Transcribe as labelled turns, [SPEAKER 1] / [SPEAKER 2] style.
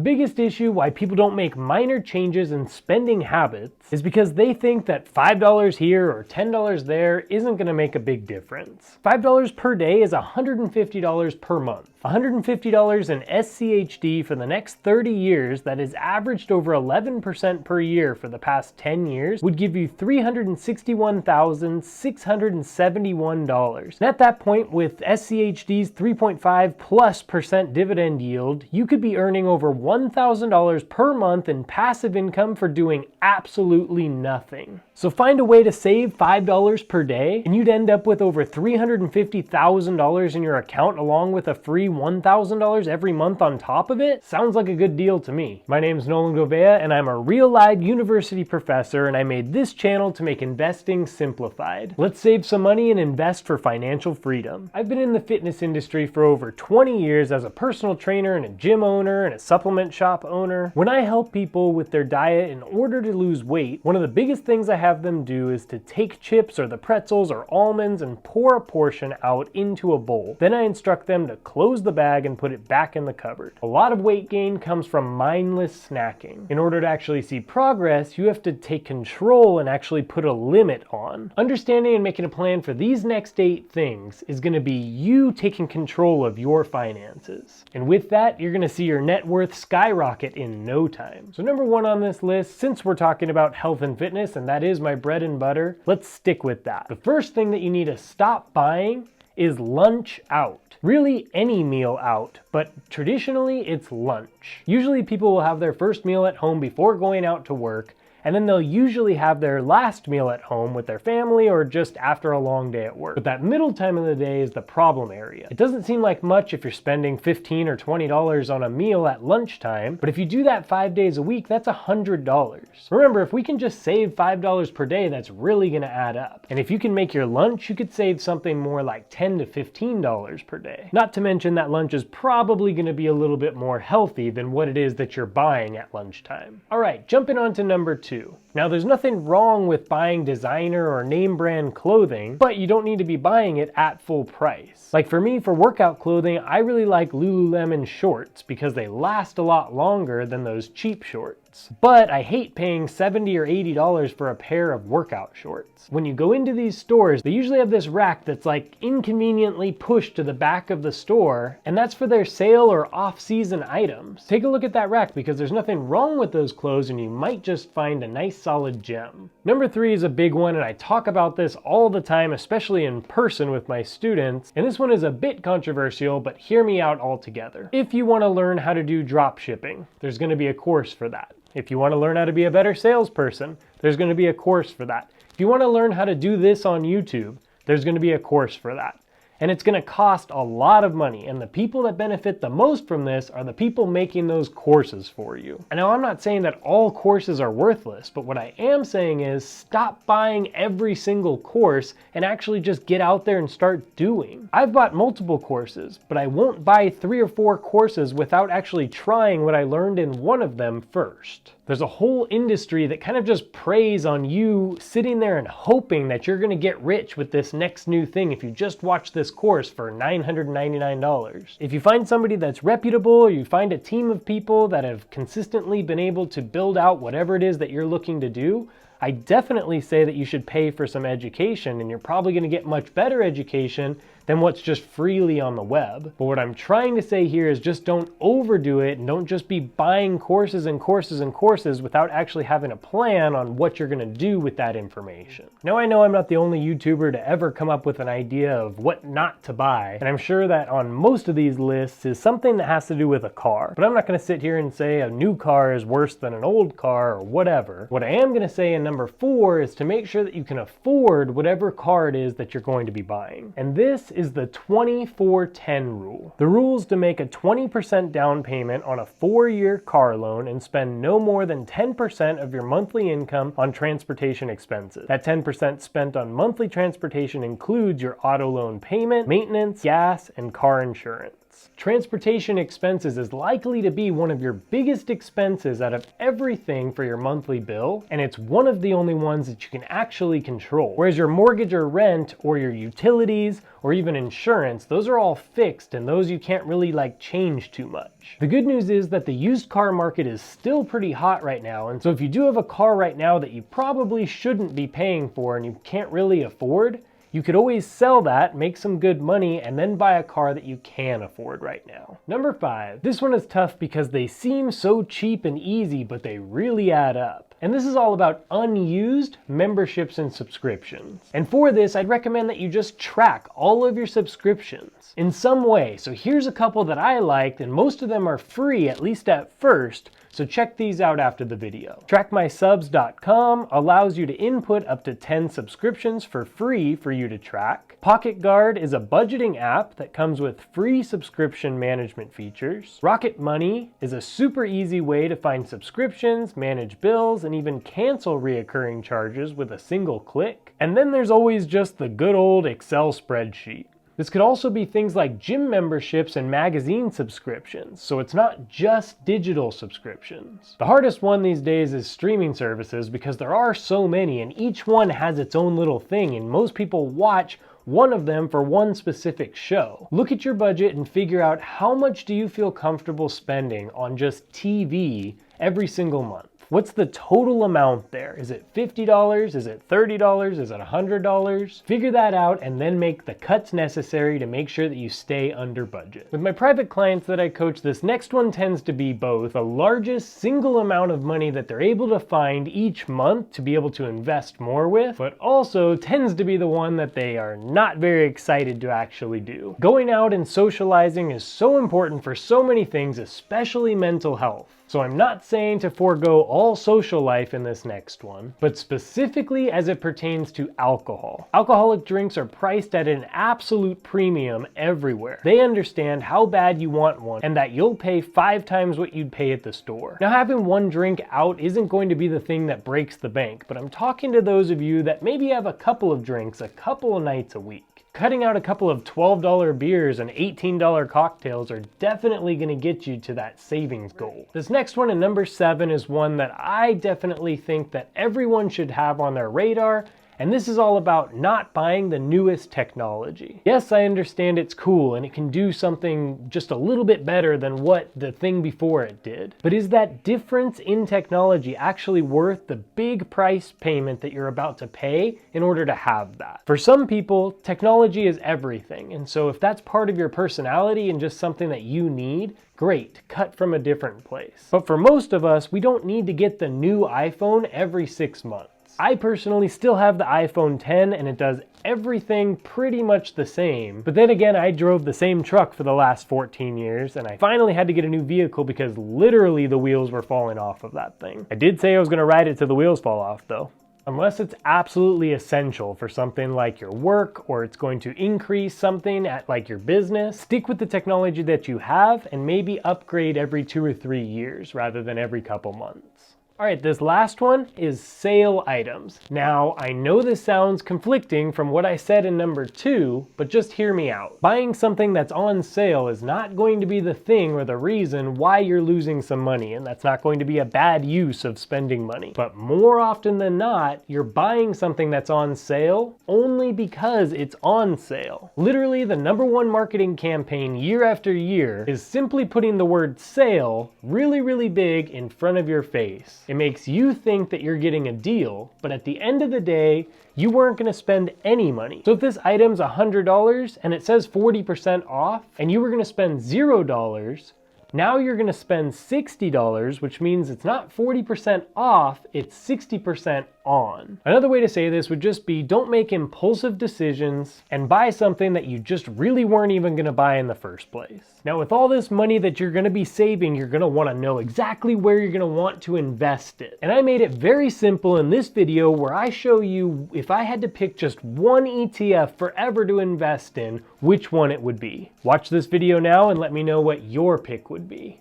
[SPEAKER 1] The biggest issue why people don't make minor changes in spending habits is because they think that $5 here or $10 there isn't going to make a big difference. $5 per day is $150 per month. $150 in SCHD for the next 30 years, that is averaged over 11% per year for the past 10 years, would give you $361,671. And at that point, with SCHD's 3.5+% dividend yield, you could be earning over $1,000 per month in passive income for doing absolutely nothing. So find a way to save $5 per day, and you'd end up with over $350,000 in your account along with a free $1,000 every month on top of it? Sounds like a good deal to me. My name is Nolan Govea, and I'm a real-life university professor, and I made this channel to make investing simplified. Let's save some money and invest for financial freedom. I've been in the fitness industry for over 20 years as a personal trainer and a gym owner and a supplement shop owner. When I help people with their diet in order to lose weight, one of the biggest things I have them do is to take chips or the pretzels or almonds and pour a portion out into a bowl. Then I instruct them to close the bag and put it back in the cupboard. A lot of weight gain comes from mindless snacking. In order to actually see progress, you have to take control and actually put a limit on. Understanding and making a plan for these next 8 things is going to be you taking control of your finances. And with that, you're going to see your net worth skyrocket in no time. So number 1 on this list, since we're talking about health and fitness, and that is my bread and butter, let's stick with that. The first thing that you need to stop buying is lunch out. Really any meal out, but traditionally it's lunch. Usually people will have their first meal at home before going out to work, and then they'll usually have their last meal at home with their family or just after a long day at work. But that middle time of the day is the problem area. It doesn't seem like much if you're spending $15 or $20 on a meal at lunchtime, but if you do that 5 days a week, that's $100. Remember, if we can just save $5 per day, that's really gonna add up. And if you can make your lunch, you could save something more like $10 to $15 per day. Not to mention that lunch is probably gonna be a little bit more healthy than what it is that you're buying at lunchtime. All right, jumping on to number 2. Now, there's nothing wrong with buying designer or name brand clothing, but you don't need to be buying it at full price. Like for me, for workout clothing, I really like Lululemon shorts because they last a lot longer than those cheap shorts. But I hate paying $70 or $80 for a pair of workout shorts. When you go into these stores, they usually have this rack that's like inconveniently pushed to the back of the store, and that's for their sale or off-season items. Take a look at that rack because there's nothing wrong with those clothes and you might just find a nice solid gem. Number 3 is a big one, and I talk about this all the time, especially in person with my students, and this one is a bit controversial, but hear me out altogether. If you want to learn how to do drop shipping, there's going to be a course for that. If you want to learn how to be a better salesperson, there's going to be a course for that. If you want to learn how to do this on YouTube, there's going to be a course for that. And it's going to cost a lot of money, and the people that benefit the most from this are the people making those courses for you. And now I'm not saying that all courses are worthless, but what I am saying is stop buying every single course and actually just get out there and start doing. I've bought multiple courses, but I won't buy 3 or 4 courses without actually trying what I learned in one of them first. There's a whole industry that kind of just preys on you sitting there and hoping that you're going to get rich with this next new thing if you just watch this course for $999. If you find somebody that's reputable, or you find a team of people that have consistently been able to build out whatever it is that you're looking to do, I definitely say that you should pay for some education, and you're probably going to get much better education than what's just freely on the web. But what I'm trying to say here is just don't overdo it, and don't just be buying courses and courses and courses without actually having a plan on what you're going to do with that information. Now, I know I'm not the only YouTuber to ever come up with an idea of what not to buy, and I'm sure that on most of these lists is something that has to do with a car. But I'm not going to sit here and say a new car is worse than an old car or whatever. What I am going to say in number 4 is to make sure that you can afford whatever car it is that you're going to be buying. And this is the 20-4-10 rule. The rule is to make a 20% down payment on a 4-year car loan and spend no more than 10% of your monthly income on transportation expenses. That 10% spent on monthly transportation includes your auto loan payment, maintenance, gas, and car insurance. months. Transportation expenses is likely to be one of your biggest expenses out of everything for your monthly bill, and it's one of the only ones that you can actually control. Whereas your mortgage or rent or your utilities or even insurance, those are all fixed and those you can't really change too much. The good news is that the used car market is still pretty hot right now, and so if you do have a car right now that you probably shouldn't be paying for and you can't really afford, you could always sell that, make some good money, and then buy a car that you can afford right now. Number 5. This one is tough because they seem so cheap and easy, but they really add up. And this is all about unused memberships and subscriptions. And for this, I'd recommend that you just track all of your subscriptions in some way. So here's a couple that I liked, and most of them are free, at least at first. So check these out after the video. TrackMySubs.com allows you to input up to 10 subscriptions for free for you to track. Pocket Guard is a budgeting app that comes with free subscription management features. Rocket Money is a super easy way to find subscriptions, manage bills, and even cancel reoccurring charges with a single click. And then there's always just the good old Excel spreadsheet. This could also be things like gym memberships and magazine subscriptions, so it's not just digital subscriptions. The hardest one these days is streaming services because there are so many and each one has its own little thing, and most people watch one of them for one specific show. Look at your budget and figure out how much do you feel comfortable spending on just TV every single month. What's the total amount there? Is it $50? Is it $30? Is it $100? Figure that out and then make the cuts necessary to make sure that you stay under budget. With my private clients that I coach, this next one tends to be both the largest single amount of money that they're able to find each month to be able to invest more with, but also tends to be the one that they are not very excited to actually do. Going out and socializing is so important for so many things, especially mental health. So I'm not saying to forego all social life in this next one, but specifically as it pertains to alcohol. Alcoholic drinks are priced at an absolute premium everywhere. They understand how bad you want one and that you'll pay 5 times what you'd pay at the store. Now, having one drink out isn't going to be the thing that breaks the bank, but I'm talking to those of you that maybe have a couple of drinks a couple of nights a week. Cutting out a couple of $12 beers and $18 cocktails are definitely going to get you to that savings goal. This next one, in number 7, is one that I definitely think that everyone should have on their radar, and this is all about not buying the newest technology. Yes, I understand it's cool and it can do something just a little bit better than what the thing before it did. But is that difference in technology actually worth the big price payment that you're about to pay in order to have that? For some people, technology is everything. And so if that's part of your personality and just something that you need, great, cut from a different place. But for most of us, we don't need to get the new iPhone every 6 months. I personally still have the iPhone 10 and it does everything pretty much the same. But then again, I drove the same truck for the last 14 years and I finally had to get a new vehicle because literally the wheels were falling off of that thing. I did say I was going to ride it till the wheels fall off though. Unless it's absolutely essential for something like your work or it's going to increase something at your business, stick with the technology that you have and maybe upgrade every 2 or 3 years rather than every couple months. All right, this last one is sale items. Now, I know this sounds conflicting from what I said in number 2, but just hear me out. Buying something that's on sale is not going to be the thing or the reason why you're losing some money, and that's not going to be a bad use of spending money. But more often than not, you're buying something that's on sale only because it's on sale. Literally, the #1 marketing campaign year after year is simply putting the word sale really, really big in front of your face. It makes you think that you're getting a deal, but at the end of the day, you weren't going to spend any money. So if this item's $100 and it says 40% off, and you were going to spend $0, now you're going to spend $60, which means it's not 40% off, it's 60% on. Another way to say this would just be don't make impulsive decisions and buy something that you just really weren't even going to buy in the first place. Now, with all this money that you're going to be saving, you're going to want to know exactly where you're going to want to invest it. And I made it very simple in this video where I show you if I had to pick just one ETF forever to invest in, which one it would be. Watch this video now and let me know what your pick would be.